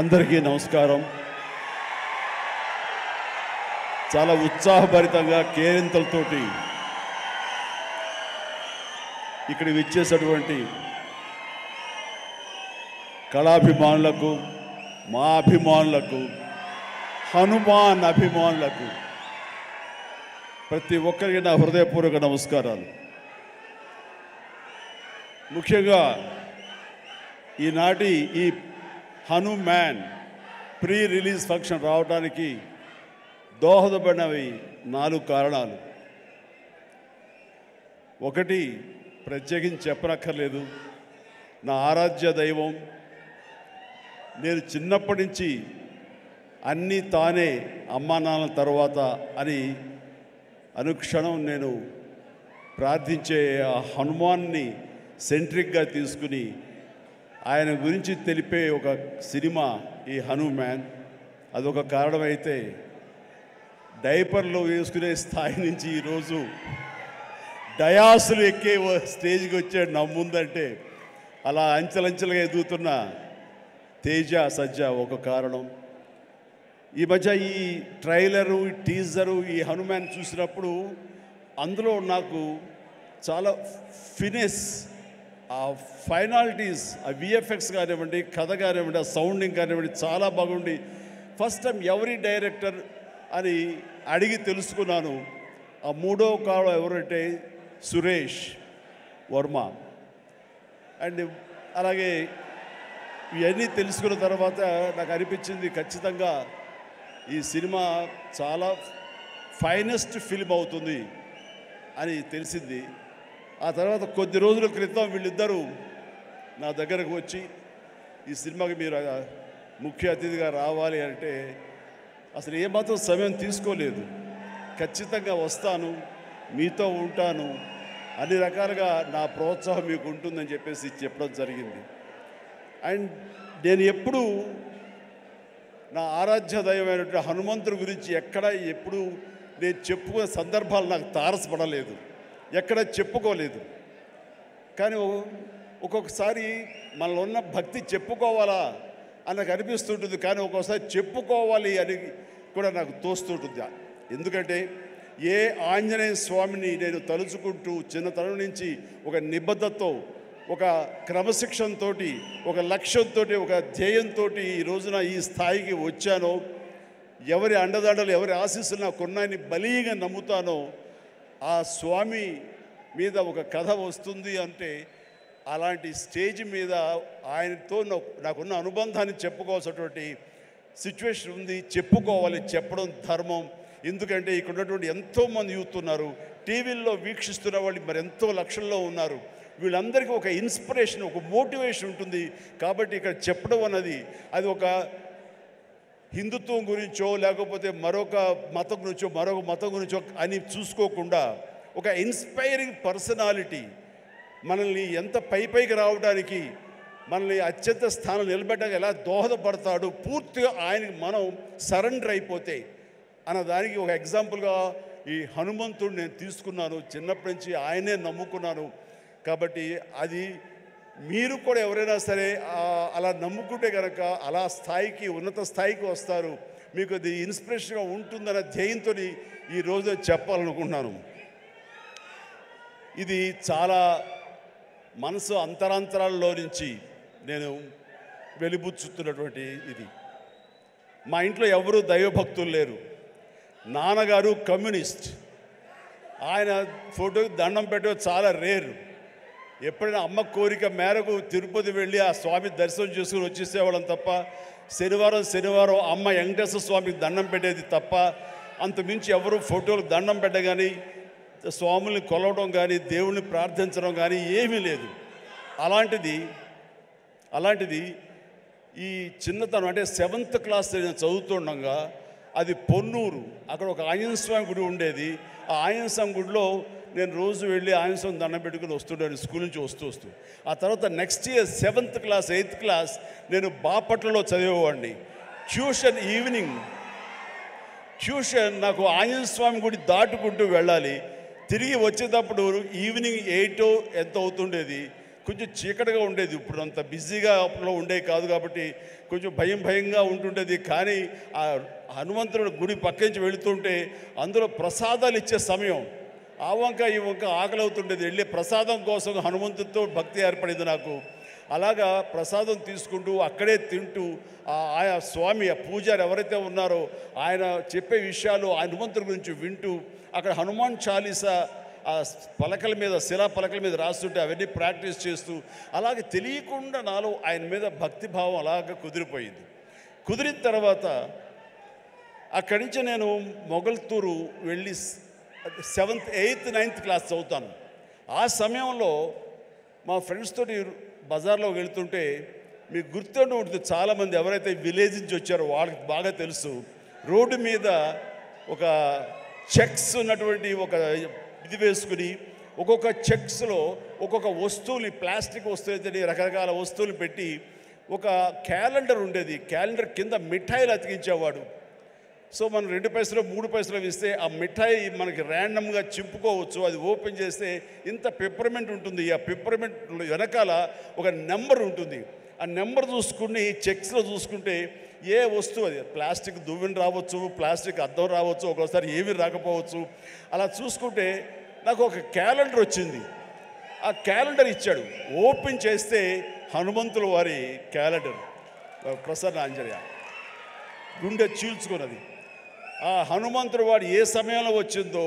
అందరికీ నమస్కారం. చాలా ఉత్సాహభరితంగా కేరింతలతోటి ఇక్కడ విచ్చేసినటువంటి కళాభిమానులకు, మా అభిమానులకు, హనుమాన్ అభిమానులకు ప్రతి ఒక్కరికి నా హృదయపూర్వక నమస్కారాలు. ముఖ్యంగా ఈనాటి ఈ హనుమాన్ ప్రీ రిలీజ్ ఫంక్షన్ రావడానికి దోహదపడినవి 4 కారణాలు. ఒకటి, ప్రత్యేకించి చెప్పనక్కర్లేదు, నా ఆరాధ్య దైవం. నేను చిన్నప్పటి నుంచి అన్నీ తానే అమ్మా నాన్న తర్వాత అని అనుక్షణం నేను ప్రార్థించే ఆ హనుమాన్ని సెంట్రిక్గా తీసుకుని ఆయన గురించి తెలిపే ఒక సినిమా ఈ హనుమాన్. అదొక కారణమైతే డైపర్లో వేసుకునే స్థాయి నుంచి ఈరోజు డయాసులు ఎక్కే స్టేజ్కి వచ్చాడు నా ముందంటే అలా అంచెలంచెలుగా ఎదుగుతున్న తేజ సజ్జ ఒక కారణం. ఈ మధ్య ఈ ట్రైలరు, ఈ టీజరు, ఈ హనుమాన్ చూసినప్పుడు అందులో నాకు చాలా ఫినెస్, ఆ ఫైనాలిటీస్, ఆ విఎఫ్ఎక్స్ కానివ్వండి, కథ కానివ్వండి, ఆ సౌండింగ్ కానివ్వండి చాలా బాగుండి ఫస్ట్ టైం ఎవరి డైరెక్టర్ అని అడిగి తెలుసుకున్నాను. ఆ 3వ కాలం ఎవరంటే సురేష్ వర్మ. అండ్ అలాగే ఇవన్నీ తెలుసుకున్న తర్వాత నాకు అనిపించింది ఖచ్చితంగా ఈ సినిమా చాలా ఫైనెస్ట్ ఫిల్మ్ అవుతుంది అని తెలిసింది. ఆ తర్వాత కొద్ది రోజుల క్రితం వీళ్ళిద్దరూ నా దగ్గరకు వచ్చి ఈ సినిమాకి మీరు ముఖ్య అతిథిగా రావాలి అంటే అసలు ఏమాత్రం సమయం తీసుకోలేదు. ఖచ్చితంగా వస్తాను, మీతో ఉంటాను, అన్ని రకాలుగా నా ప్రోత్సాహం మీకు ఉంటుందని చెప్పేసి చెప్పడం జరిగింది. అండ్ నేను ఎప్పుడూ నా ఆరాధ్య దైవమైనటువంటి హనుమంతుడి గురించి ఎప్పుడు నేను చెప్పుకునే సందర్భాలు నాకు తారసపడలేదు, ఎక్కడ చెప్పుకోలేదు. కానీ ఒక్కొక్కసారి మనలో ఉన్న భక్తి చెప్పుకోవాలా అని నాకు అనిపిస్తుంటుంది, కానీ ఒక్కొక్కసారి చెప్పుకోవాలి అని కూడా నాకు తోస్తుంటుంది. ఎందుకంటే ఏ ఆంజనేయ స్వామిని నేను తలుచుకుంటూ చిన్నతనం నుంచి ఒక నిబద్ధతతో, ఒక క్రమశిక్షణతో, ఒక లక్ష్యంతో, ఒక ధ్యేయంతో ఈ రోజున ఈ స్థాయికి వచ్చానో, ఎవరి అండదండలు, ఎవరి ఆశీస్సులు నాకున్నాయని బలీగా నమ్ముతానో, ఆ స్వామి మీద ఒక కథ వస్తుంది అంటే అలాంటి స్టేజ్ మీద ఆయనతో నాకున్న అనుబంధాన్ని చెప్పుకోవాల్సినటువంటి సిచ్యువేషన్ ఉంది. చెప్పుకోవాలి, చెప్పడం ధర్మం. ఎందుకంటే ఇక్కడ ఉన్నటువంటి ఎంతోమంది యూత్ ఉన్నారు, టీవీల్లో వీక్షిస్తున్న వాళ్ళు మరి ఎంతో లక్షల్లో ఉన్నారు. వీళ్ళందరికీ ఒక ఇన్స్పిరేషన్, ఒక మోటివేషన్ ఉంటుంది. కాబట్టి ఇక్కడ చెప్పడం అన్నది అది ఒక హిందుత్వం గురించో లేకపోతే మరొక మతం గురించో అని చూసుకోకుండా ఒక ఇన్స్పైరింగ్ పర్సనాలిటీ మనల్ని ఎంత పైకి రావడానికి, మనల్ని అత్యంత స్థానం నిలబెట్టడానికి ఎలా దోహదపడతాడు, పూర్తిగా ఆయనకి మనం సరెండర్ అయిపోతే అన్నదానికి ఒక ఎగ్జాంపుల్గా ఈ హనుమంతుడు నేను తీసుకున్నాను. చిన్నప్పటి నుంచి ఆయనే నమ్ముకున్నాను. కాబట్టి అది మీరు కూడా ఎవరైనా సరే అలా నమ్ముకుంటే కనుక అలా స్థాయికి, ఉన్నత స్థాయికి వస్తారు. మీకు అది ఇన్స్పిరేషన్గా ఉంటుందన్న ధ్యేయంతో ఈరోజు చెప్పాలనుకుంటున్నాను. ఇది చాలా మనసు అంతరాంతరాల్లో నుంచి నేను వెలిబుచ్చుతున్నటువంటి ఇది. మా ఇంట్లో ఎవరు దైవభక్తులు లేరు. నాన్నగారు కమ్యూనిస్ట్, ఆయన ఫోటోకి దండం పెట్టడం చాలా రేరు. ఎప్పుడైనా అమ్మ కోరిక మేరకు తిరుపతి వెళ్ళి ఆ స్వామి దర్శనం చేసుకుని వచ్చేసేవాళ్ళం తప్ప, శనివారం అమ్మ వెంకటేశ్వర స్వామికి దండం పెట్టేది తప్ప, అంతమించి ఎవరు ఫోటోలకు దండం పెట్టగాని, స్వాముల్ని కొలవడం కానీ, దేవుణ్ణి ప్రార్థించడం కానీ ఏమీ లేదు. అలాంటిది ఈ చిన్నతనం అంటే 7th క్లాస్ నేను చదువుతుండగా అది పొన్నూరు, అక్కడ ఒక ఆంజనేయ స్వామి గుడి ఉండేది. ఆ ఆంజనేయ స్వామి గుడిలో నేను రోజు వెళ్ళి ఆంజనేయ స్వామి దండం పెట్టుకుని వస్తుంటాను స్కూల్ నుంచి వస్తూ. ఆ తర్వాత next year 7th class 8th class నేను బాపట్లలో చదివేవాడిని. ట్యూషన్ నాకు ఆంజనేయ స్వామి గుడి దాటుకుంటూ వెళ్ళాలి. తిరిగి వచ్చేటప్పుడు ఈవినింగ్ 8 ఎంత అవుతుండేది. కొంచెం చీకటిగా ఉండేది. ఇప్పుడు అంత బిజీగా అప్పుడు ఉండేది కాదు కాబట్టి కొంచెం భయంగా ఉంటుండేది. కానీ ఆ హనుమంతుడి గుడి పక్క నుంచి వెళుతుంటే అందులో ప్రసాదాలు ఇచ్చే సమయం, ఆ వంక ఈ వంక ఆకలి అవుతుండేది. వెళ్ళే ప్రసాదం కోసం హనుమంతుడితో భక్తి ఏర్పడింది నాకు. అలాగా ప్రసాదం తీసుకుంటూ అక్కడే తింటూ ఆయా స్వామి ఆ పూజారి ఎవరైతే ఉన్నారో ఆయన చెప్పే విషయాలు హనుమంతుడి గురించి వింటూ అక్కడ హనుమాన్ చాలీసా ఆ పలకల మీద శిలా పలకల మీద రాస్తుంటే అవన్నీ ప్రాక్టీస్ చేస్తూ అలాగే తెలియకుండా నాలో ఆయన మీద భక్తిభావం అలాగ కుదిరిపోయింది. కుదిరిన తర్వాత అక్కడి నుంచి నేను మొగల్తూరు వెళ్ళి 7th 8th 9th క్లాస్ చదువుతాను. ఆ సమయంలో మా ఫ్రెండ్స్ తోటి బజార్లో వెళ్తుంటే మీకు గుర్తుండి ఉంటుంది, చాలామంది ఎవరైతే విలేజ్ నుంచి వచ్చారో వాళ్ళకి బాగా తెలుసు, రోడ్డు మీద ఒక చెక్స్ ఉన్నటువంటి ఒక ఇది వేసుకుని ఒక్కొక్క చెక్స్లో ఒక్కొక్క వస్తువులు, ప్లాస్టిక్ వస్తువులు, రకరకాల వస్తువులు పెట్టి ఒక క్యాలెండర్ ఉండేది. క్యాలెండర్ కింద మిఠాయిలు అతికించేవాడు. సో మనం 2 పైసలు 3 పైసలు ఇస్తే ఆ మిఠాయి మనకి ర్యాండమ్గా చింపుకోవచ్చు. అది ఓపెన్ చేస్తే ఇంత పెప్పర్మెంట్ ఉంటుంది. ఆ పెప్పర్మెంట్ వెనకాల ఒక నెంబర్ ఉంటుంది. ఆ నెంబర్ చూసుకుని చెక్స్లో చూసుకుంటే ఏ వస్తువు, అది ప్లాస్టిక్ దువ్వెన రావచ్చు, ప్లాస్టిక్ అద్దం రావచ్చు, ఒక్కోసారి ఏమీ రాకపోవచ్చు. అలా చూసుకుంటే నాకు ఒక క్యాలెండర్ వచ్చింది. ఆ క్యాలెండర్ ఇచ్చాడు. ఓపెన్ చేస్తే హనుమంతుల వారి క్యాలెండర్, ప్రసన్న ఆంజనేయ, గుండె చీల్చుకున్నది. ఆ హనుమంతుడు వాడు ఏ సమయంలో వచ్చిందో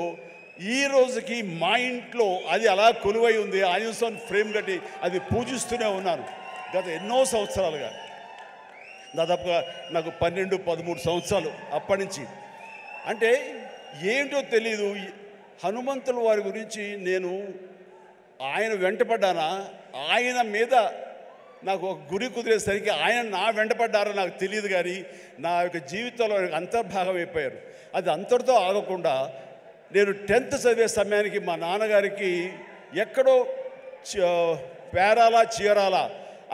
ఈ రోజుకి మా ఇంట్లో అది అలా కొలువై ఉంది. ఆంజనేయ స్వామి ఫ్రేమ్ కట్టి అది పూజిస్తూనే ఉన్నాను గత ఎన్నో సంవత్సరాలుగా. దాదాపుగా నాకు 12-13 సంవత్సరాలు అప్పటి నుంచి. అంటే ఏంటో తెలీదు, హనుమంతుల వారి గురించి నేను ఆయన వెంటపడ్డానా, ఆయన మీద నాకు ఒక గురి కుదిరేసరికి ఆయన నా వెంటపడ్డారో నాకు తెలియదు. కానీ నా యొక్క జీవితంలో అంతర్భాగం అయిపోయారు. అది అంతటితో ఆగకుండా నేను 10th చదివే సమయానికి మా నాన్నగారికి ఎక్కడో పేరాల చీరాల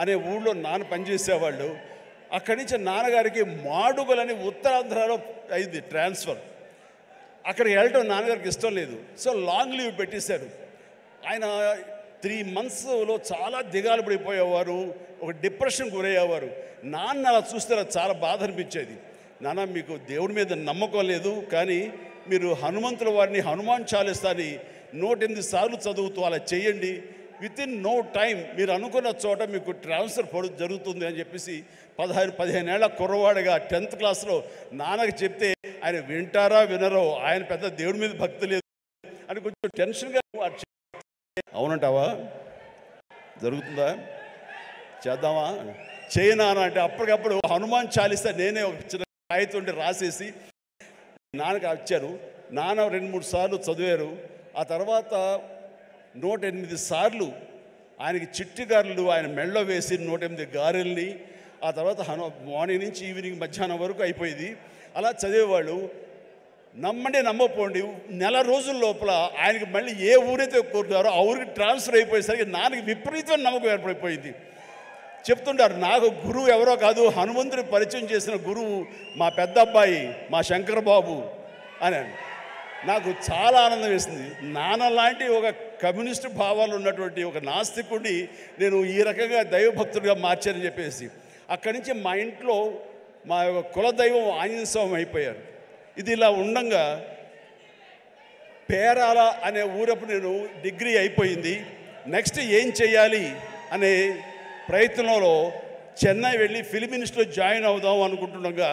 అనే ఊళ్ళో నాన్న పనిచేసేవాళ్ళు. అక్కడి నుంచి నాన్నగారికి మాడుగులని ఉత్తరాంధ్రలో అయింది ట్రాన్స్ఫర్. అక్కడికి వెళ్ళటం నాన్నగారికి ఇష్టం లేదు. సో లాంగ్ లీవ్ పెట్టేశారు. ఆయన 3 monthsలో చాలా దిగాలు పడిపోయేవారు, ఒక డిప్రెషన్ గురయ్యేవారు. నాన్న అలా చూస్తే నాకు చాలా బాధ అనిపించేది. నాన్న, మీకు దేవుడి మీద నమ్మకం లేదు, కానీ మీరు హనుమంతుల వారిని హనుమాన్ చాలీసాని 108 సార్లు చదువుతూ అలా చేయండి. వితిన్ నో టైం మీరు అనుకున్న చోట మీకు ట్రాన్స్ఫర్ జరుగుతుంది అని చెప్పేసి 15 ఏళ్ల కుర్రవాడిగా 10th క్లాస్లో నాన్నకి చెప్తే ఆయన వింటారా వినరో, ఆయన పెద్ద దేవుడి మీద భక్తి లేదు అని కొంచెం టెన్షన్గా, అవునంటావా, జరుగుతుందా, చేద్దామా, చేయనా అంటే అప్పటికప్పుడు హనుమాన్ చాలీసా నేనే ఒక చిన్న కాగితం రాసేసి నాన్నకి వచ్చారు. నాన్న 2-3 సార్లు చదివారు. ఆ తర్వాత 108 సార్లు ఆయనకి చిట్టి గారెలు ఆయన మెళ్ళో వేసి 108 గారెల్ని, ఆ తర్వాత మార్నింగ్ నుంచి ఈవినింగ్ మధ్యాహ్నం వరకు అయిపోయింది. అలా చదివేవాళ్ళు. నమ్మండి నమ్మపోండి, 1 రోజుల లోపల ఆయనకి మళ్ళీ ఏ ఊరైతే కోరుతారో ఆ ఊరికి ట్రాన్స్ఫర్ అయిపోయేసరికి నాన్నకి విపరీతమైన నమ్మకం ఏర్పడిపోయింది. చెప్తుంటారు, నాకు గురువు ఎవరో కాదు, హనుమంతుడి పరిచయం చేసిన గురువు మా పెద్ద అబ్బాయి మా శంకర్ బాబు అని. నాకు చాలా ఆనందం వేసింది. నాన్న లాంటి ఒక కమ్యూనిస్టు భావాలు ఉన్నటువంటి ఒక నాస్తికుడిని నేను ఈ రకంగా దైవభక్తుడిగా మార్చానని చెప్పేసి అక్కడి నుంచి మా ఇంట్లో మా యొక్క కులదైవం ఆంజనేయ స్వామి అయిపోయారు. ఇది ఇలా ఉండంగా పేరాల అనే ఊరప్పుడు నేను డిగ్రీ అయిపోయింది. నెక్స్ట్ ఏం చేయాలి అనే ప్రయత్నంలో చెన్నై వెళ్ళి ఫిలిం ఇన్స్టిట్యూట్లో జాయిన్ అవుదాం అనుకుంటుండగా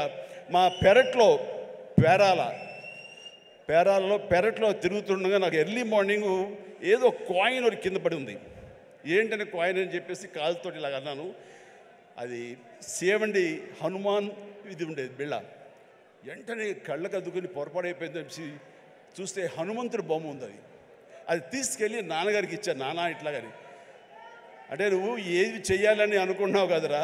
మా పెరట్లో తిరుగుతుండగా నాకు ఎర్లీ మార్నింగ్ ఏదో కాయిన్ ఒకటి కింద పడి ఉంది. ఏంటనే కాయిన్ అని చెప్పేసి కాలుతోటి ఇలాగ అన్నాను. అది సేవండి హనుమాన్ ఇది ఉండేది బిళ్ళ. వెంటనే కళ్ళకు అద్దుకుని పొరపాడైపోయింది చెప్పి చూస్తే హనుమంతుడి బొమ్మ ఉంది. అది తీసుకెళ్ళి నాన్నగారికి ఇచ్చాను. నాన్న ఇట్లాగని, అంటే నువ్వు ఏది చెయ్యాలని అనుకున్నావు కదరా,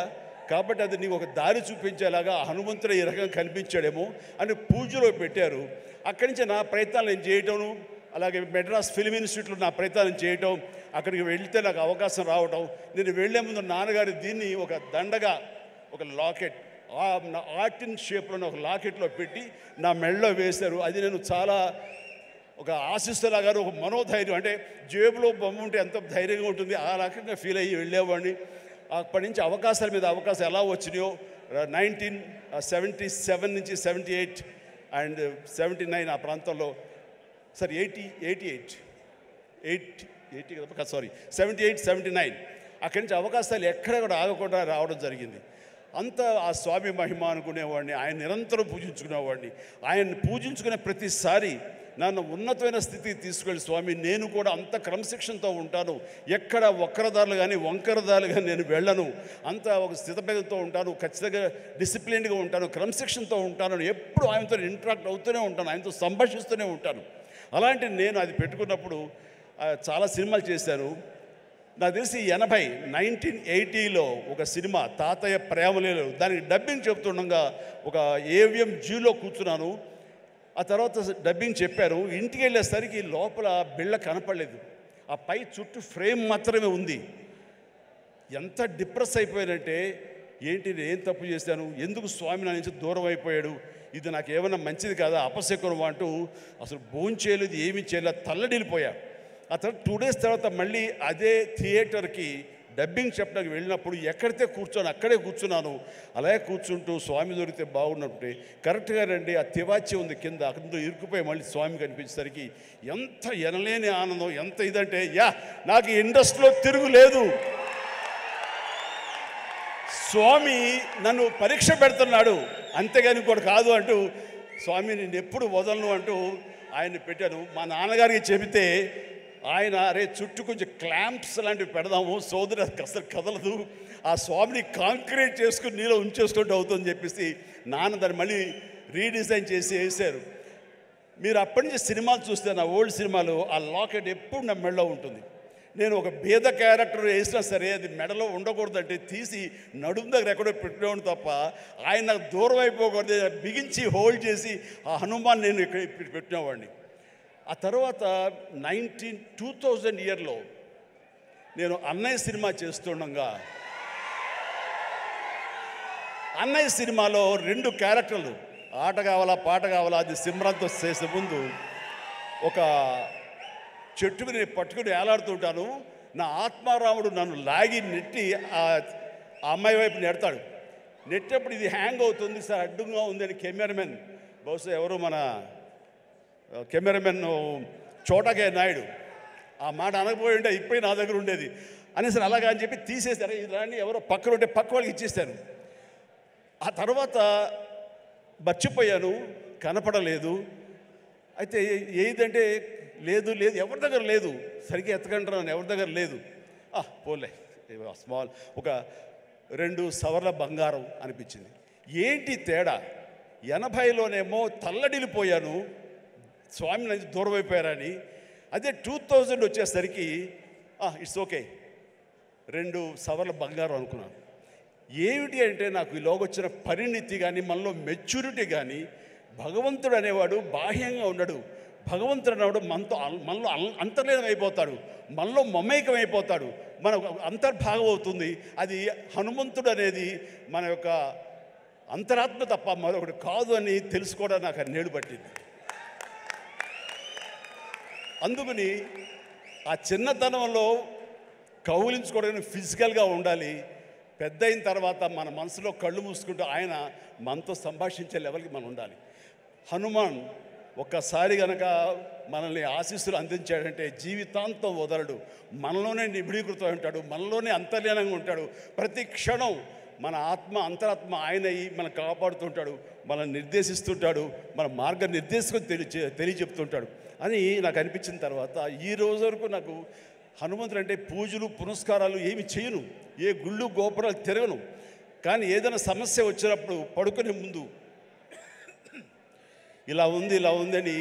కాబట్టి అది నీకు ఒక దారి చూపించేలాగా హనుమంతుడు ఈ రకంగా కనిపించాడేమో అని పూజలో పెట్టారు. అక్కడి నుంచి నా ప్రయత్నాలు నేను చేయటం, అలాగే మెడ్రాస్ ఫిలిం ఇన్స్టిట్యూట్లో నా ప్రయత్నాలు చేయటం, అక్కడికి వెళ్తే నాకు అవకాశం రావటం. నేను వెళ్లే ముందు నాన్నగారు దీన్ని ఒక దండగా, ఒక లాకెట్, ఆర్టిన్ షేప్లో ఒక లాకెట్లో పెట్టి నా మెడలో వేశారు. అది నేను చాలా ఒక ఆశిస్తులాగా ఒక మనోధైర్యం, అంటే జేబులో బొమ్మ ఉంటే ఎంత ధైర్యంగా ఉంటుంది ఆ రకంగా ఫీల్ అయ్యి వెళ్ళేవాడిని. అప్పటి నుంచి అవకాశాల మీద అవకాశం ఎలా వచ్చినాయో 1977 నుంచి 78 అండ్ 79 ఆ ప్రాంతంలో, సారీ 78 79 అక్కడి నుంచి అవకాశాలు ఎక్కడ కూడా ఆగకుండా రావడం జరిగింది. అంత ఆ స్వామి మహిమ అనుకునేవాడిని. ఆయన నిరంతరం పూజించుకునేవాడిని. ఆయన పూజించుకునే ప్రతిసారి నన్ను ఉన్నతమైన స్థితికి తీసుకెళ్ళి స్వామి నేను కూడా అంత క్రమశిక్షణతో ఉంటాను, ఎక్కడ వక్రదారులు కానీ వంకరదారులు కానీ నేను వెళ్ళను, అంత ఒక స్థితభేదంతో ఉంటాను, ఖచ్చితంగా డిసిప్లిన్గా ఉంటాను, క్రమశిక్షణతో ఉంటాను, ఎప్పుడు ఆయనతో ఇంటరాక్ట్ అవుతూనే ఉంటాను, ఆయనతో సంభాషిస్తూనే ఉంటాను. అలాంటి నేను అది పెట్టుకున్నప్పుడు చాలా సినిమాలు చేశాను. నాకు తెలిసి 1980లో ఒక సినిమా తాతయ్య ప్రేమలేలు, దానికి డబ్బింగ్ చెప్తుండగా ఒక ఏవిఎం జీలో కూర్చున్నాను. ఆ తర్వాత డబ్బింగ్ చెప్పారు. ఇంటికి వెళ్ళేసరికి లోపల బిళ్ళ కనపడలేదు, ఆ పై చుట్టూ ఫ్రేమ్ మాత్రమే ఉంది. ఎంత డిప్రెస్ అయిపోయానంటే, ఏంటి ఏం తప్పు చేశాను, ఎందుకు స్వామి నా నుంచి దూరం అయిపోయాడు, ఇది నాకు ఏమైనా మంచిది కాదా, అపశకునం అంటూ అసలు భోంచేయలేదు, ఏమీ చేయలేదు, తల్లడిల్లిపోయా. ఆ తర్వాత 2 days తర్వాత మళ్ళీ అదే థియేటర్కి డబ్బింగ్ చెప్పడానికి వెళ్ళినప్పుడు ఎక్కడితే కూర్చొని అక్కడే కూర్చున్నాను. అలాగే కూర్చుంటూ స్వామి దొరికితే బాగున్నట్టే కరెక్ట్గా రండి, ఆ తివాచి ఉంది కింద, అక్కడ ఇరుక్కుపోయి మళ్ళీ స్వామి కనిపించేసరికి ఎంత ఎనలేని ఆనందం, ఎంత ఇదంటే నాకు ఇండస్ట్రీలో తిరుగులేదు, స్వామి నన్ను పరీక్ష పెడుతున్నాడు అంతేగాని ఇంకోటి కాదు అంటూ, స్వామి నేను ఎప్పుడు వదలను అంటూ ఆయన్ని పెట్టాను. మా నాన్నగారికి చెబితే ఆయన అరే చుట్టూ కొంచెం క్లాంప్స్ లాంటివి పెడదాము, సోదరు అసలు కదలదు, ఆ స్వామిని కాంక్రీట్ చేసుకుని నీలో ఉంచేసుకుంటూ అవుతుందని చెప్పేసి నాన్న దాన్ని మళ్ళీ రీడిజైన్ చేసి వేశారు. మీరు అప్పటి నుంచి సినిమాలు చూస్తే నా ఓల్డ్ సినిమాలు ఆ లాకెట్ ఎప్పుడు నా మెడలో ఉంటుంది. నేను ఒక భేద క్యారెక్టర్ వేసినా సరే అది మెడలో ఉండకూడదంటే తీసి నడుము దగ్గర ఎక్కడో పెట్టేవాడిని తప్ప, ఆయన నాకు దూరం అయిపోకూడదు బిగించి హోల్డ్ చేసి ఆ హనుమాన్ నేను ఇక్కడ పెట్టినవాడిని. ఆ తర్వాత 2000 ఇయర్లో నేను అన్నయ్య సినిమా చేస్తుండగా, అన్నయ్య సినిమాలో 2 క్యారెక్టర్లు, ఆట కావాలా పాట కావాలా, అది సిమ్రంతో చేసే ముందు ఒక చెట్టుని నేను పట్టుకుని ఏలాడుతుంటాను. నా ఆత్మారాముడు నన్ను లాగి నెట్టి ఆ అమ్మాయి వైపు నెడతాడు. నెట్టేప్పుడు ఇది హ్యాంగ్ అవుతుంది సార్, అడ్డుగా ఉందని కెమెరామెన్, బహుశా ఎవరు మన కెమెరామెన్ చోటకే నాయుడు ఆ మాట అనకపోయి ఉంటే ఇప్పుడు నా దగ్గర ఉండేది అనేసి అలాగా అని చెప్పి తీసేశారు. ఇలాంటి ఎవరో పక్కన ఉంటే పక్క వాళ్ళకి ఇచ్చేస్తాను. ఆ తర్వాత మర్చిపోయాను, కనపడలేదు. అయితే ఏదంటే లేదు లేదు ఎవరి దగ్గర లేదు, సరిగ్గా ఎత్తకంటున్నాను, ఎవరి దగ్గర లేదు. పోలే స్మాల్ ఒక 2 సవర్ల బంగారం అనిపించింది. ఏంటి తేడా, 80లోనేమో తల్లడిల్లిపోయాను, స్వామి నుంచి దూరం అయిపోయారని. అదే 2000 వచ్చేసరికి ఇట్స్ ఓకే, 2 సవర్ల బంగారం అనుకున్నాను. ఏమిటి అంటే నాకు ఈలోగొచ్చిన పరిణితి కానీ మనలో మెచ్యూరిటీ కానీ, భగవంతుడు అనేవాడు బాహ్యంగా ఉండడు, భగవంతుడు అనేవాడు మనలో అంతర్లీనం అయిపోతాడు, మనలో మమేకం అయిపోతాడు, మన అంతర్భాగం అవుతుంది. అది హనుమంతుడు అనేది మన యొక్క అంతరాత్మ తప్ప మరొకటి కాదు అని తెలుసుకోవడం నాకు అన్నేళ్ళు పట్టింది. అందుకని ఆ చిన్నతనంలో కౌలించుకోవడానికి ఫిజికల్గా ఉండాలి, పెద్ద అయిన తర్వాత మన మనసులో కళ్ళు మూసుకుంటూ ఆయన మనతో సంభాషించే లెవెల్కి మనం ఉండాలి. హనుమాన్ ఒక్కసారి కనుక మనల్ని ఆశీస్సులు అందించాడంటే జీవితాంతం వదలడు, మనలోనే నిబిడీకృతం ఉంటాడు, మనలోనే అంతర్లీనంగా ఉంటాడు. ప్రతి క్షణం మన ఆత్మ అంతరాత్మ ఆయన మనం కాపాడుతుంటాడు, మనల్ని నిర్దేశిస్తుంటాడు, మన మార్గ నిర్దేశం తెలియచెప్తుంటాడు అని నాకు అనిపించిన తర్వాత ఈ రోజు వరకు నాకు హనుమంతుడు అంటే పూజలు పునస్కారాలు ఏమి చేయను, ఏ గుళ్ళు గోపురాలు తిరగను. కానీ ఏదైనా సమస్య వచ్చినప్పుడు పడుకునే ముందు ఇలా ఉందని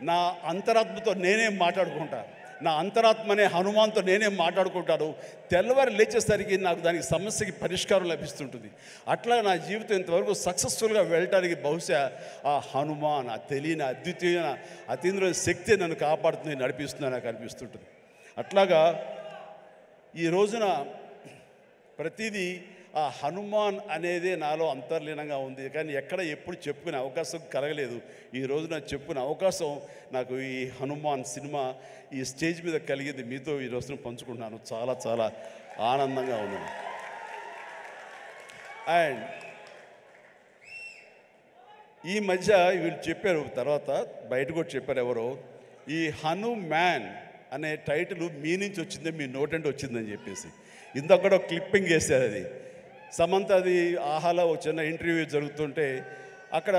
నా అంతరాత్మతో నేనే మాట్లాడుకుంటా, నా అంతరాత్మనే హనుమాన్తో నేనే మాట్లాడుకుంటాను. తెల్లవారు లేచేసరికి నాకు దానికి సమస్యకి పరిష్కారం లభిస్తుంటుంది. అట్లా నా జీవితం ఇంతవరకు సక్సెస్ఫుల్గా వెళ్ళటానికి బహుశా ఆ హనుమాన్, ఆ తెలియని అద్వితీయమైన అతీంద్రమైన శక్తి నన్ను కాపాడుతుంది, నడిపిస్తుంది నాకు అనిపిస్తుంటుంది. అట్లాగా ఈ రోజున ప్రతిదీ ఆ హనుమాన్ అనేది నాలో అంతర్లీనంగా ఉంది. కానీ ఎక్కడ ఎప్పుడు చెప్పుకునే అవకాశం కలగలేదు. ఈరోజు నాకు చెప్పుకునే అవకాశం నాకు ఈ హనుమాన్ సినిమా ఈ స్టేజ్ మీద కలిగింది. మీతో ఈ రోజున పంచుకుంటున్నాను. చాలా చాలా ఆనందంగా ఉంది. అండ్ ఈ మధ్య వీళ్ళు చెప్పారు, తర్వాత బయట కూడా చెప్పారు ఎవరో, ఈ హనుమాన్ అనే టైటిల్ మీ నుంచి వచ్చింది, మీ నోటంటే వచ్చిందని చెప్పేసి. ఇందాక కూడా క్లిప్పింగ్ వేశారు. అది సమంత, అది ఆహాలో ఒక చిన్న ఇంటర్వ్యూ జరుగుతుంటే అక్కడ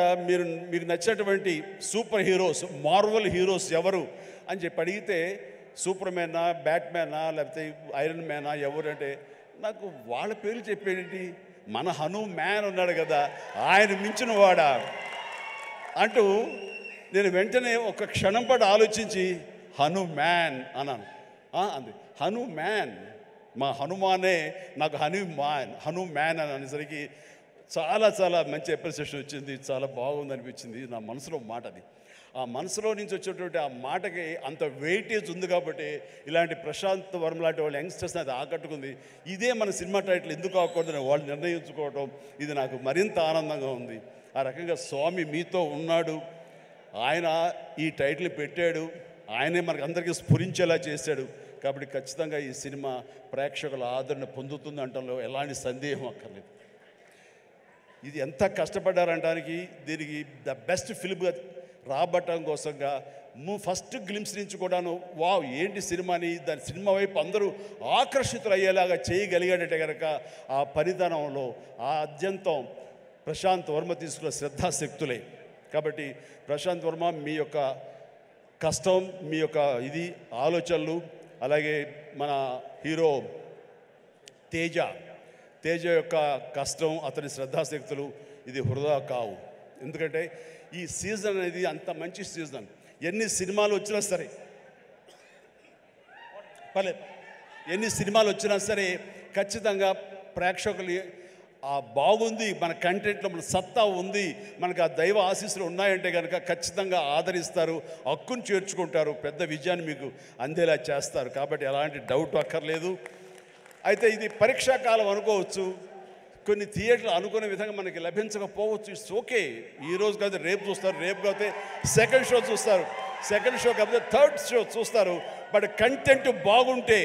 మీకు నచ్చినటువంటి సూపర్ హీరోస్, మార్వల్ హీరోస్ ఎవరు అని చెప్పి అడిగితే సూపర్ మ్యానా, బ్యాట్మ్యానా, లేకపోతే ఐరన్ మ్యానా ఎవరు అంటే నాకు వాళ్ళ పేర్లు చెప్పేటి, మన హనుమాన్ ఉన్నాడు కదా ఆయన మించిన వాడా అంటూ నేను వెంటనే ఒక క్షణం పాటు ఆలోచించి హనుమాన్ అన్నాను. అంది హనుమాన్, మా హనుమానే నాకు హనుమాన్ అని అనేసరికి చాలా చాలా మంచి అప్రిసియేషన్ వచ్చింది. చాలా బాగుంది అనిపించింది. నా మనసులో మాట అది. ఆ మనసులో నుంచి వచ్చేటువంటి ఆ మాటకి అంత వెయిటేజ్ ఉంది కాబట్టి ఇలాంటి ప్రశాంత్ వర్మ లాంటి వాళ్ళు యంగ్స్టర్స్ని అది ఆకట్టుకుంది. ఇదే మన సినిమా టైటిల్ ఎందుకు కాకూడదని వాళ్ళు నిర్ణయించుకోవటం ఇది నాకు మరింత ఆనందంగా ఉంది. ఆ రకంగా స్వామి మీతో ఉన్నాడు, ఆయన ఈ టైటిల్ పెట్టాడు, ఆయనే మనకు అందరికీ స్ఫురించేలా చేశాడు. కాబట్టి ఖచ్చితంగా ఈ సినిమా ప్రేక్షకుల ఆదరణ పొందుతుంది అంటంలో ఎలాంటి సందేహం అక్కర్లేదు. ఇది ఎంత కష్టపడ్డారంటానికి దీనికి ద బెస్ట్ ఫిల్మ్గా రాబట్టడం కోసంగా ఫస్ట్ గ్లిమ్స్ నుంచి కూడాను వావ్ ఏంటి సినిమాని, దాని సినిమా వైపు అందరూ ఆకర్షితులు అయ్యేలాగా చేయగలిగాడంటే కనుక ఆ పరిధానంలో ఆ అత్యంతం ప్రశాంత్ వర్మ తీసుకున్న శ్రద్ధాశక్తులే. కాబట్టి ప్రశాంత్ వర్మ మీ యొక్క కష్టం, మీ యొక్క ఇది ఆలోచనలు, అలాగే మన హీరో తేజ యొక్క కష్టం, అతని శ్రద్ధాశక్తులు ఇది వృధా కావు. ఎందుకంటే ఈ సీజన్ అనేది అంత మంచి సీజన్. ఎన్ని సినిమాలు వచ్చినా సరే ఖచ్చితంగా ప్రేక్షకులు బాగుంది, మన కంటెంట్లో మన సత్తా ఉంది, మనకు ఆ దైవ ఆశీస్సులు ఉన్నాయంటే కనుక ఖచ్చితంగా ఆదరిస్తారు, హక్కును చేర్చుకుంటారు, పెద్ద విజయాన్ని మీకు అందేలా చేస్తారు. కాబట్టి ఎలాంటి డౌట్ అక్కర్లేదు. అయితే ఇది పరీక్షాకాలం అనుకోవచ్చు, కొన్ని థియేటర్లు అనుకునే విధంగా మనకి లభించకపోవచ్చు. It's okay. ఈరోజు కాదు రేపు చూస్తారు, రేపు కాకపోతే సెకండ్ షో చూస్తారు, సెకండ్ షో కాకపోతే థర్డ్ షో చూస్తారు. బట్ కంటెంట్ బాగుంటే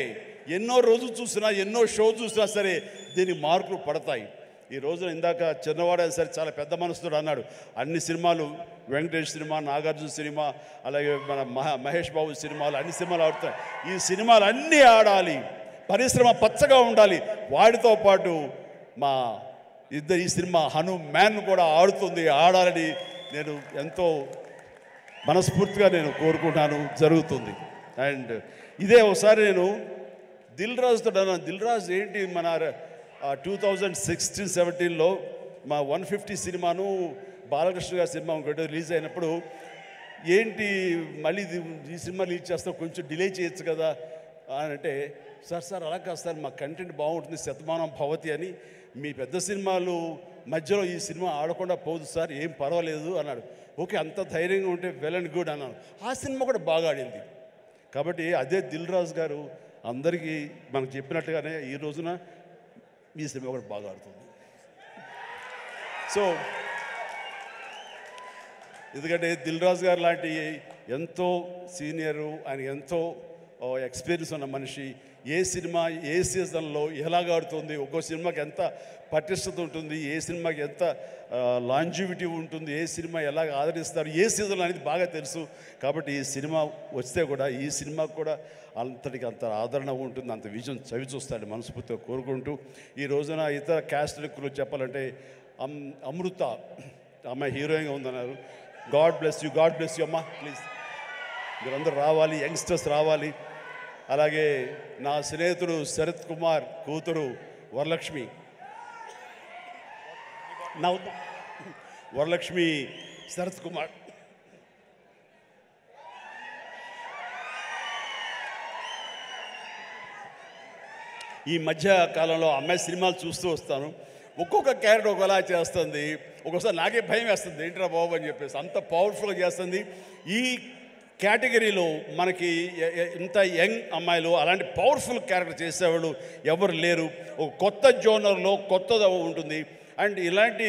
ఎన్నో రోజులు చూసినా, ఎన్నో షో చూసినా సరే దీనికి మార్కులు పడతాయి. ఈ రోజున ఇందాక చిన్నవాడే సరే చాలా పెద్ద మనసుతో అన్నాడు, అన్ని సినిమాలు వెంకటేష్ సినిమా, నాగార్జున సినిమా, అలాగే మన మహేష్ బాబు సినిమాలు, అన్ని సినిమాలు ఆడుతాయి. ఈ సినిమాలు అన్నీ ఆడాలి, పరిశ్రమ పచ్చగా ఉండాలి. వాటితో పాటు మా ఈ సినిమా హనుమాన్ కూడా ఆడాలని నేను ఎంతో మనస్ఫూర్తిగా కోరుకుంటాను, జరుగుతుంది. అండ్ ఇదే ఒకసారి నేను దిల్ రాజుతో అన్నాను, దిల్ రాజు ఏంటి మన 2016-17లో మా 150 సినిమాను బాలకృష్ణ గారి సినిమా ఒకటి రిలీజ్ అయినప్పుడు ఏంటి మళ్ళీ ఈ సినిమా రిలీజ్ చేస్తాం, కొంచెం డిలే చేయొచ్చు కదా అని అంటే, సార్ అలా కాదు సార్, మా కంటెంట్ బాగుంటుంది, శతమానం భవతి అని, మీ పెద్ద సినిమాలు మధ్యలో ఈ సినిమా ఆడకుండా పోదు సార్, ఏం పర్వాలేదు అన్నాడు. ఓకే, అంత ధైర్యంగా ఉంటే వెల్ అండ్ గుడ్ అన్నాను. ఆ సినిమా కూడా బాగా ఆడింది. కాబట్టి అదే దిల్ రాజు గారు అందరికీ మనకు చెప్పినట్టుగానే ఈ రోజున ఈ సినిమా కూడా బాగా ఆడుతుంది. సో ఎందుకంటే దిల్ రాజు గారు లాంటి ఎంతో సీనియరు, ఆయన ఎంతో ఎక్స్పీరియన్స్ ఉన్న మనిషి, ఏ సినిమా ఏ సీజన్లో ఎలాగ ఆడుతుంది, ఒక్కో సినిమాకి ఎంత పటిష్టత ఉంటుంది, ఏ సినిమాకి ఎంత లాంజివిటీ ఉంటుంది, ఏ సినిమా ఎలాగ ఆదరిస్తారు, ఏ సీజన్లో అనేది బాగా తెలుసు. కాబట్టి ఈ సినిమా వస్తే కూడా ఈ సినిమాకు కూడా అంతటికి అంత ఆదరణ ఉంటుంది, అంత విజయం చవి చూస్తాడు మనస్ఫూర్తిగా కోరుకుంటూ, ఈ రోజున ఇతర క్యాస్ట్ గురించి చెప్పాలంటే అమృత అమ్మాయి హీరోయిన్గా ఉందన్నారు. గాడ్ బ్లెస్ యూ అమ్మా, ప్లీజ్ మీరందరూ రావాలి, యంగ్స్టర్స్ రావాలి. అలాగే నా స్నేహితుడు శరత్ కుమార్ కూతురు వరలక్ష్మి శరత్ కుమార్ ఈ మధ్య కాలంలో అమ్మాయి సినిమాలు చూస్తూ వస్తాను, ఒక్కొక్క క్యారెక్టర్ ఒకలా చేస్తుంది. ఒక్కోసారి నాకే భయం వేస్తుంది, ఏంట్రా బాబు అని చెప్పేసి, అంత పవర్ఫుల్గా చేస్తుంది. ఈ కేటగిరీలో మనకి ఇంత యంగ్ అమ్మాయిలు అలాంటి పవర్ఫుల్ క్యారెక్టర్ చేసేవాళ్ళు ఎవరు లేరు. ఒక కొత్త జోనర్లో కొత్తగా ఉంటుంది. అండ్ ఇలాంటి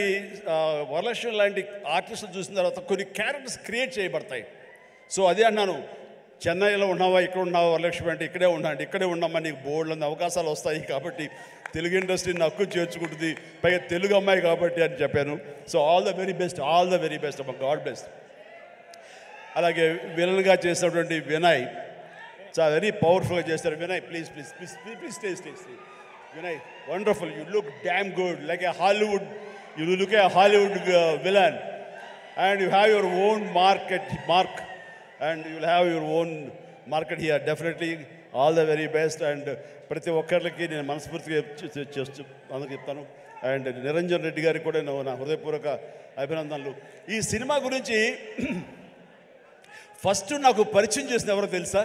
వరలక్ష్మి లాంటి ఆర్టిస్టులు చూసిన తర్వాత కొన్ని క్యారెక్టర్స్ క్రియేట్ చేయబడతాయి. సో అదే అన్నాను, చెన్నైలో ఉన్నావా, ఇక్కడ ఉన్నావా వరలక్ష్మి అంటే ఇక్కడే ఉన్నాండి, ఇక్కడే ఉన్నామా, నీకు బోల్డ్ అవకాశాలు వస్తాయి కాబట్టి తెలుగు ఇండస్ట్రీని హక్కు చేర్చుకుంటుంది, పైగా తెలుగు అమ్మాయి కాబట్టి అని చెప్పాను. So all the very best అమ్మ, గాడ్ బ్లెస్. అలాగే విలన్గా చేసినటువంటి వినయ్ చాలా వెరీ పవర్ఫుల్గా చేస్తారు. Vinay please please please please please stay stay stay Vinay, wonderful, you look damn good like A Hollywood, you look A Hollywood villain and you have your own mark and you will have your own market here. Definitely all the very best. And ప్రతి ఒక్కరికి నేను మనస్ఫూర్తిగా అందుకు చెప్తాను. And Niranjan Reddy గారికి కూడా నా హృదయపూర్వక అభినందనలు. ఈ సినిమా గురించి ఫస్ట్ నాకు పరిచయం చేసిన ఎవరో తెలుసా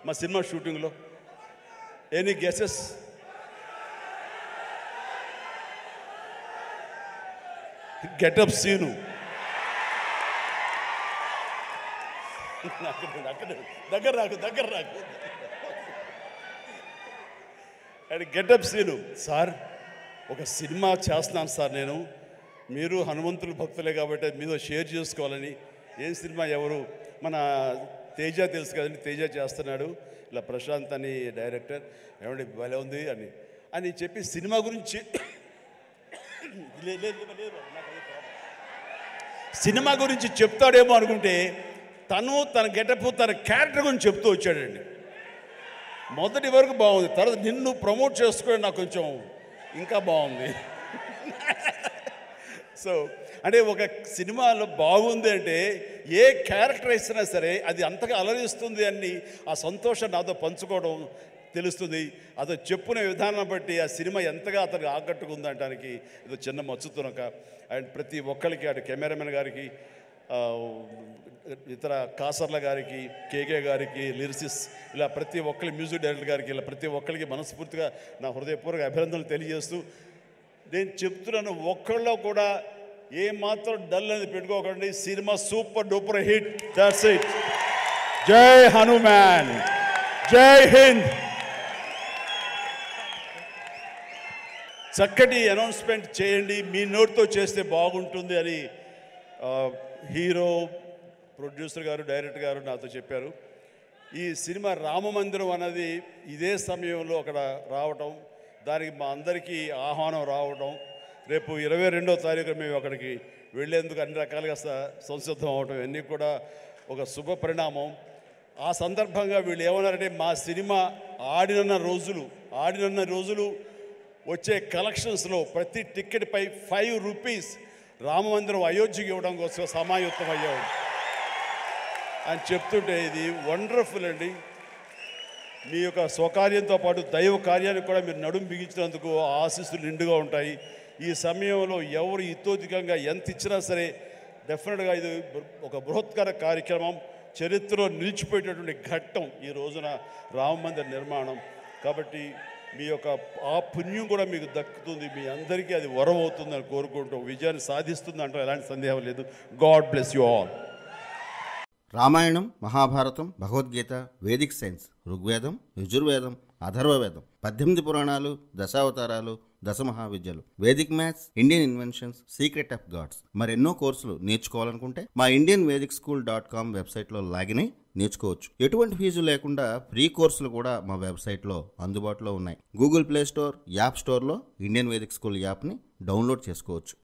మా సినిమా షూటింగ్లో? Any guesses? గెటప్ సీను. దగ్గర రాకు అండ్ గెటప్ సీను. సార్ ఒక సినిమా చేస్తున్నాను సార్ నేను, మీరు హనుమంతుల భక్తులే కాబట్టి మీతో షేర్ చేసుకోవాలని. ఏం సినిమా? ఎవరు? మన తేజ తెలుసు కదండి, తేజ చేస్తున్నాడు, ఇలా ప్రశాంత్ అని డైరెక్టర్, ఏమంటే భలే ఉంది అని చెప్పి సినిమా గురించి సినిమా గురించి చెప్తాడేమో అనుకుంటే తన గెటప్ తన క్యారెక్టర్ గురించి చెప్తూ వచ్చాడండి. మొదటి వరకు బాగుంది, తర్వాత నిన్ను ప్రమోట్ చేసుకోవడం నాకు కొంచెం ఇంకా బాగుంది. సో అంటే ఒక సినిమాలో బాగుంది అంటే ఏ క్యారెక్టర్ ఇచ్చినా సరే అది అంతగా అలరిస్తుంది అని ఆ సంతోషం నాతో పంచుకోవడం తెలుస్తుంది. అదో చెప్పున విధానం బట్టి ఆ సినిమా ఎంతగా అతనికి ఆకట్టుకుంది అనడానికి ఇది చిన్న మచ్చుతునక. అండ్ ప్రతి ఒక్కరికి, అటు కెమెరామెన్ గారికి, ఇతర కాసర్ల గారికి, కేకే గారికి, లిరిసిస్, ఇలా ప్రతి ఒక్కరి మ్యూజిక్ డైరెక్టర్ గారికి, ఇలా ప్రతి ఒక్కరికి మనస్ఫూర్తిగా నా హృదయపూర్వక అభినందనలు తెలియజేస్తూ నేను చెప్తున్నాను, ఒక్కళ్ళలో కూడా ఏమాత్రం డల్ అనేది పెట్టుకోకండి. Cinema super duper hit. That's it. జై హనుమాన్, జై హింద్. చక్కటి అనౌన్స్మెంట్ చేయండి, మీ నోటితో చేస్తే బాగుంటుంది అని హీరో, ప్రొడ్యూసర్ గారు, డైరెక్టర్ గారు నాతో చెప్పారు. ఈ సినిమా రామమందిరం అన్నది ఇదే సమయంలో అక్కడ రావటం, దానికి మా అందరికీ ఆహ్వానం రావటం, రేపు 22వ తారీఖు మేము అక్కడికి వెళ్ళేందుకు అన్ని రకాలుగా సంసిద్ధం అవటం, ఇవన్నీ కూడా ఒక శుభ పరిణామం. ఆ సందర్భంగా వీళ్ళు ఏమన్నారంటే, మా సినిమా ఆడినన్న రోజులు వచ్చే కలెక్షన్స్లో ప్రతి టికెట్ పై 5 రూపీస్ రామమందిరం అయోధ్యకి ఇవ్వడం కోసం సమాయుత్తం అయ్యాడు అని చెప్తుంటే ఇది వండర్ఫుల్ అండి. మీ యొక్క స్వకార్యంతో పాటు దైవ కార్యానికి కూడా మీరు నడుము బిగించినందుకు ఆశీస్సులు నిండుగా ఉంటాయి. ఈ సమయంలో ఎవరు ఇతోధికంగా ఎంత ఇచ్చినా సరే డెఫినెట్గా ఇది ఒక బృహత్కర కార్యక్రమం, చరిత్రలో నిలిచిపోయేటటువంటి ఘట్టం ఈ రోజున రామ మందిర నిర్మాణం. కాబట్టి మీ యొక్క ఆ పుణ్యం కూడా మీకు దక్కుతుంది, మీ అందరికీ అది వరం అవుతుందని కోరుకుంటూ విజయాన్ని సాధిస్తుంది అంటే ఎలాంటి సందేహం లేదు. God bless you all. Ramayanam, Mahabharatam, Bhagavad Gita, vedic science, Rigvedam, Yajurvedam, Atharvavedam, 18 పురాణాలు, దశావతారాలు, దశమహావిద్యలు, vedic maths, Indian inventions, secret of gods, మరెన్నో కోర్సులు నేర్చుకోవాలనుకుంటే మా indianvedicSchool.com వెబ్సైట్లో లాగిన్ అయి నేర్చుకోవచ్చు. ఎటువంటి ఫీజు లేకుండా ఫ్రీ కోర్సులు కూడా మా వెబ్సైట్లో అందుబాటులో ఉన్నాయి. గూగుల్ ప్లే స్టోర్, యాప్ స్టోర్లో ఇండియన్ వేదిక్ స్కూల్ యాప్ని డౌన్లోడ్ చేసుకోవచ్చు.